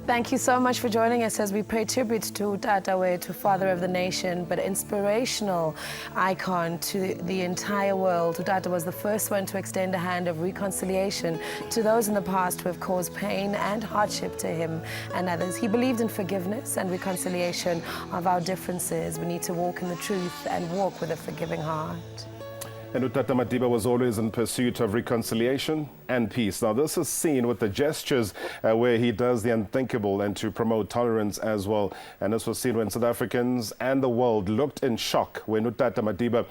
Thank you so much for joining us as we pay tribute to Tata, to Father of the Nation, but inspirational icon to the entire world. Tata was the first one to extend a hand of reconciliation to those in the past who have caused pain and hardship to him and others. He believed in forgiveness and reconciliation of our differences. We need to walk in the truth and walk with a forgiving heart. And Tata Madiba was always in pursuit of reconciliation and peace. Now, this is seen with the gestures where he does the unthinkable and to promote tolerance as well. And this was seen when South Africans and the world looked in shock when Tata Madiba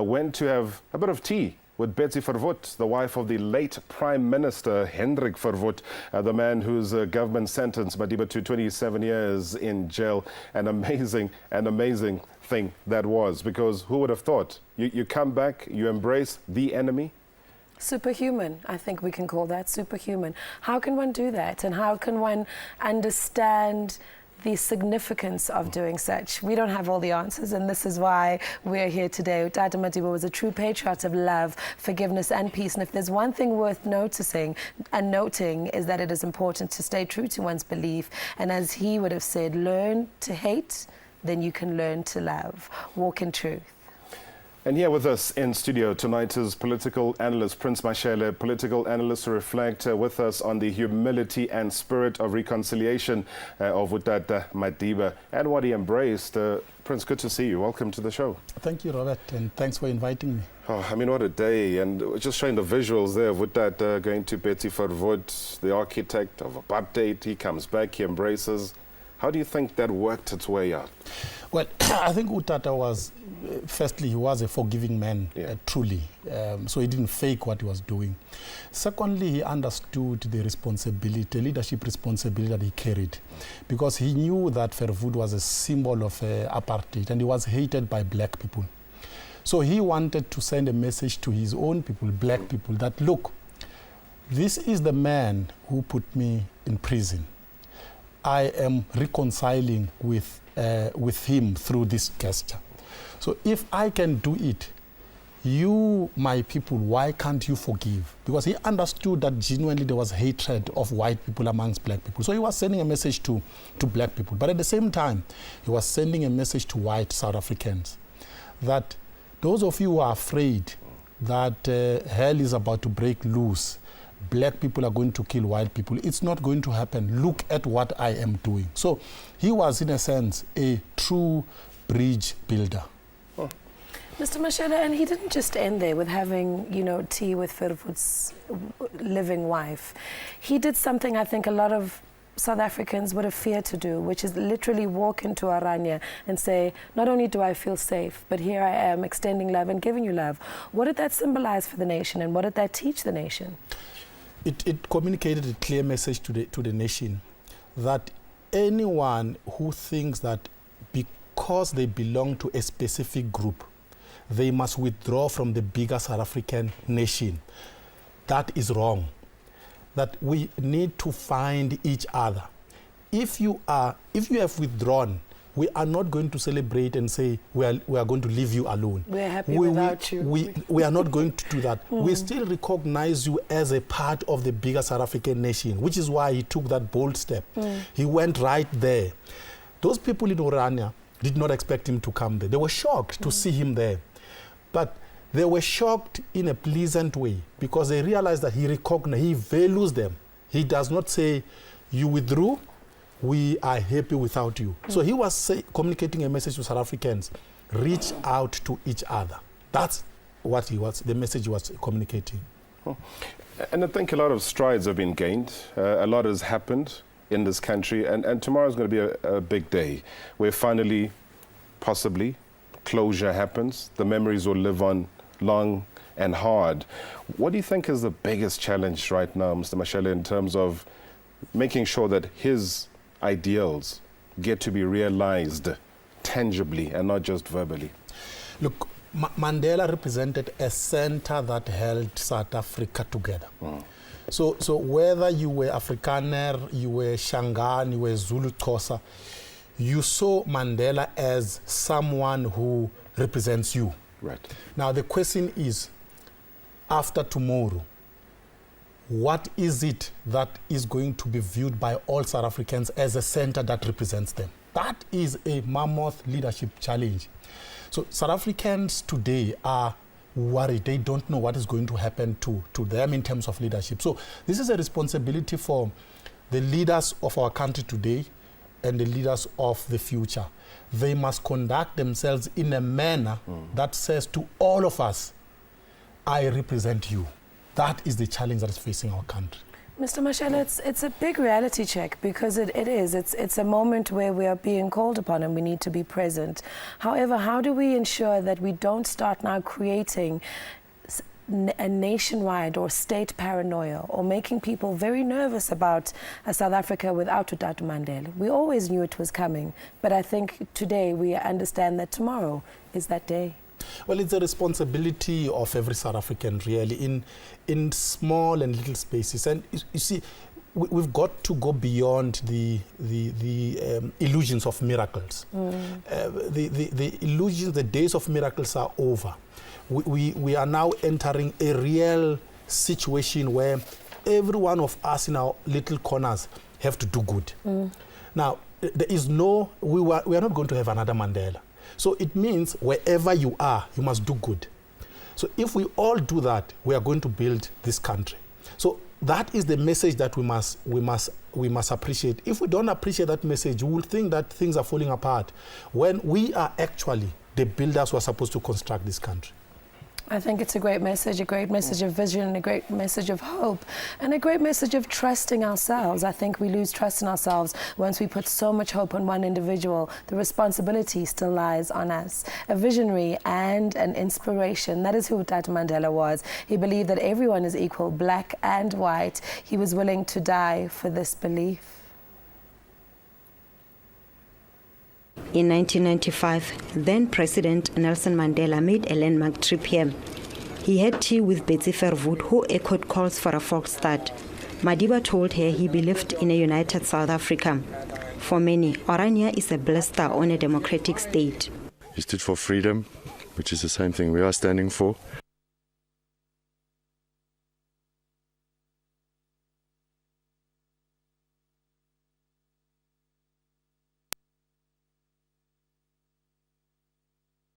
went to have a bit of tea with Betsy Verwoerd, the wife of the late Prime Minister Hendrik Verwoerd, the man whose government sentenced Madiba to 27 years in jail. An amazing thing that was, because who would have thought? You come back, you embrace the enemy. Superhuman, I think we can call that superhuman. How can one do that? And how can one understand the significance of doing such? We don't have all the answers, and this is why we're here today. Tata Madiba was a true patriot of love, forgiveness and peace. And if there's one thing worth noticing and noting is that it is important to stay true to one's belief. And as he would have said, learn to hate, then you can learn to love. Walk in truth. And here with us in studio tonight is political analyst Prince Mashele, political analyst to reflect with us on the humility and spirit of reconciliation of Tata Madiba and what he embraced. Prince, good to see you. Welcome to the show. Thank you, Robert, and thanks for inviting me. Oh, I mean, what a day. And just showing the visuals there of Tata going to Betsy Verwoerd, the architect of apartheid. He comes back, he embraces. How do you think that worked its way out? Well, I think Tata was, firstly, he was a forgiving man, truly. So he didn't fake what he was doing. Secondly, he understood the responsibility, leadership responsibility that he carried, because he knew that Verwoerd was a symbol of apartheid and he was hated by black people. So he wanted to send a message to his own people, black people, that look, this is the man who put me in prison. I am reconciling with him through this gesture. So if I can do it, you, my people, why can't you forgive? Because he understood that genuinely there was hatred of white people amongst black people. So he was sending a message to black people. But at the same time, he was sending a message to white South Africans that those of you who are afraid that hell is about to break loose, black people are going to kill white people, it's not going to happen. Look at what I am doing. So he was, in a sense, a true bridge builder. Oh. Mr. Mashele, and he didn't just end there with having, tea with Verwoerd's living wife. He did something I think a lot of South Africans would have feared to do, which is literally walk into Aranya and say, not only do I feel safe, but here I am extending love and giving you love. What did that symbolize for the nation, and what did that teach the nation? It communicated a clear message to the nation that anyone who thinks that because they belong to a specific group, they must withdraw from the bigger South African nation, that is wrong. That we need to find each other. If you have withdrawn, we are not going to celebrate and say we are going to leave you alone. We're happy without you. We are not going to do that. We still recognize you as a part of the bigger South African nation, which is why he took that bold step. He went right there. Those people in Orania did not expect him to come there. They were shocked to see him there. But they were shocked in a pleasant way because they realized that he values them. He does not say, you withdrew, we are happy without you. So he was communicating a message to South Africans, reach out to each other. That's what the message he was communicating. And I think a lot of strides have been gained. A lot has happened in this country. And tomorrow is going to be a big day where finally, possibly, closure happens. The memories will live on long and hard. What do you think is the biggest challenge right now, Mr. Mashele, in terms of making sure that his ideals get to be realized tangibly and not just verbally? Look, Mandela represented a center that held South Africa together. So whether you were Afrikaner, you were Shangaan, you were Zulu Xhosa, you saw Mandela as someone who represents you. Right. Now the question is, after tomorrow, what is it that is going to be viewed by all South Africans as a center that represents them? That is a mammoth leadership challenge. So South Africans today are worried. They don't know what is going to happen to them in terms of leadership. So this is a responsibility for the leaders of our country today and the leaders of the future. They must conduct themselves in a manner that says to all of us, I represent you. That is the challenge that is facing our country. Mr. Mashela, it's a big reality check because it is. It's a moment where we are being called upon and we need to be present. However, how do we ensure that we don't start now creating a nationwide or state paranoia or making people very nervous about a South Africa without Utata Mandela? We always knew it was coming, but I think today we understand that tomorrow is that day. Well, it's a responsibility of every South African, really, in small and little spaces. And you see, we've got to go beyond the illusions of miracles. The illusions, the days of miracles are over. We are now entering a real situation where every one of us in our little corners have to do good. Now, there is no, we are not going to have another Mandela. So it means wherever you are, you must do good. So if we all do that, we are going to build this country. So that is the message that we must appreciate. If we don't appreciate that message, we will think that things are falling apart when we are actually the builders who are supposed to construct this country. I think it's a great message of vision, a great message of hope, and a great message of trusting ourselves. I think we lose trust in ourselves once we put so much hope on one individual. The responsibility still lies on us. A visionary and an inspiration. That is who Utata Mandela was. He believed that everyone is equal, black and white. He was willing to die for this belief. In 1995, then-President Nelson Mandela made a landmark trip here. He had tea with Betsy Verwoerd, who echoed calls for a Volksstaat. Madiba told her he believed in a united South Africa. For many, Orania is a blister on a democratic state. He stood for freedom, which is the same thing we are standing for.